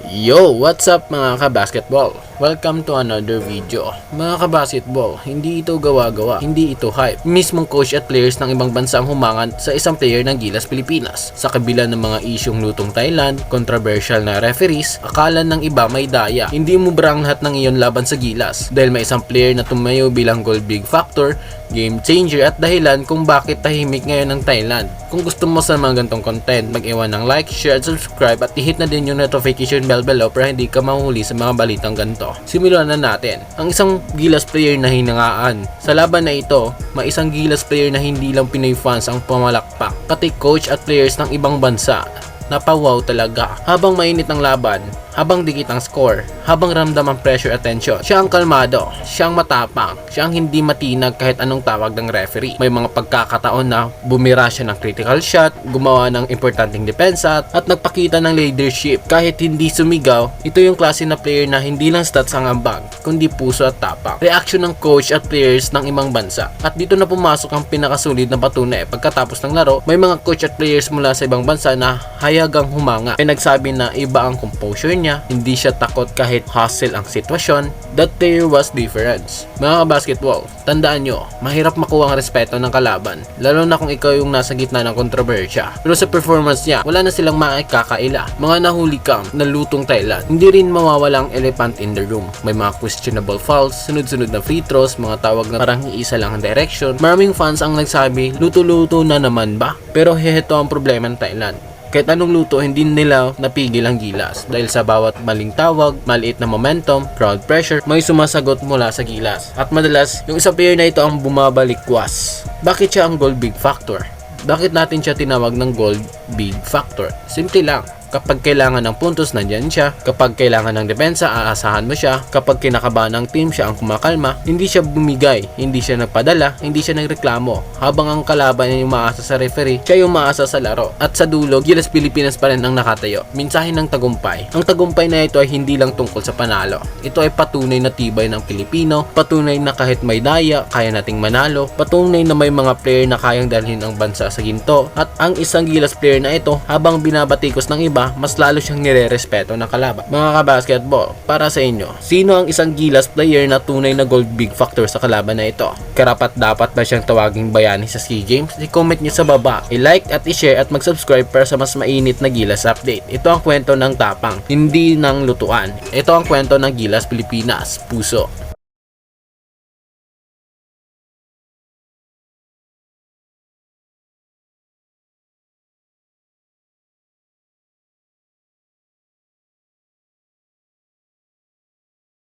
Yo! What's up mga kabasketball? Welcome to another video. Mga kabasketball, hindi ito gawa-gawa, hindi ito hype. Mismong coach at players ng ibang bansa ang humangan sa isang player ng Gilas Pilipinas. Sa kabila ng mga isyong lutong Thailand, controversial na referees, akala ng iba may daya. Hindi mo brang lahat ng iyon laban sa Gilas dahil may isang player na tumayo bilang goal big factor, game changer at dahilan kung bakit tahimik ngayon ng Thailand. Kung gusto mo sa mga gantong content, mag-iwan ng like, share at subscribe at i-hit na din yung notification bell below para hindi ka mahuli sa mga balitang ganito. Simulan na natin. Ang isang Gilas player na hinangaan. Sa laban na ito, may isang Gilas player na hindi lang Pinoy fans ang pumalakpak, pati coach at players ng ibang bansa. Napawaw talaga. Habang mainit ang laban, habang dikit ang score, habang ramdam ang pressure at tension, siya ang kalmado, siya ang matapang, siya ang hindi matinag kahit anong tawag ng referee. May mga pagkakataon na bumira siya ng critical shot, gumawa ng importanteng depensa at nagpakita ng leadership. Kahit hindi sumigaw, ito yung klase na player na hindi lang stats ang ambag, kundi puso at tapang. Reaction ng coach at players ng ibang bansa. At dito na pumasok ang pinakasulid na patunay. Pagkatapos ng laro, may mga coach at players mula sa ibang bansa na hayagang humanga. Ay nagsabi na iba ang composure niya, hindi siya takot kahit hustle ang sitwasyon. That player was difference. Mga basketball, tandaan nyo, mahirap makuha ang respeto ng kalaban, lalo na kung ikaw yung nasa gitna ng kontrobersya. Pero sa performance niya, wala na silang maikakaila. Mga nahuli kang nalutong Thailand, hindi rin mawawala ang elephant in the room. May mga questionable fouls, sunod-sunod na free throws, mga tawag na parang iisa lang ang direction. Maraming fans ang nagsabi, luto-luto na naman ba? Pero heto ang problema ng Thailand. Kahit anong luto, hindi nila napigil ang Gilas dahil sa bawat maling tawag, maliit na momentum, crowd pressure, may sumasagot mula sa Gilas. At madalas, yung isang player na ito ang bumabalikwas. Bakit siya ang goal big factor? Bakit natin siya tinawag ng goal big factor? Simple lang. Kapag kailangan ng puntos, nandyan siya. Kapag kailangan ng depensa, aasahan mo siya. Kapag kinakabahan ng team, siya ang kumakalma. Hindi siya bumigay, hindi siya nagpadala, hindi siya nagreklamo. Habang ang kalaban ay umaasa sa referee, siya yung umaasa sa laro. At sa dulo, Gilas Pilipinas pa rin ang nakatayo. Mensahe ng tagumpay. Ang tagumpay na ito ay hindi lang tungkol sa panalo. Ito ay patunay na tibay ng Pilipino, patunay na kahit may daya, kaya nating manalo, patunay na may mga player na kayang dalhin ang bansa sa ginto. At ang isang Gilas player na ito, habang binabatikos ng iba, mas lalo siyang nire-respeto ng kalaban. Mga kabasketball, para sa inyo, sino ang isang Gilas player na tunay na gold big factor sa kalaban na ito? Karapat dapat ba siyang tawaging bayani sa SEA Games? I-comment niyo sa baba, i-like at i-share at mag-subscribe para sa mas mainit na Gilas update. Ito ang kwento ng tapang, hindi ng lutuan. Ito ang kwento ng Gilas Pilipinas, puso.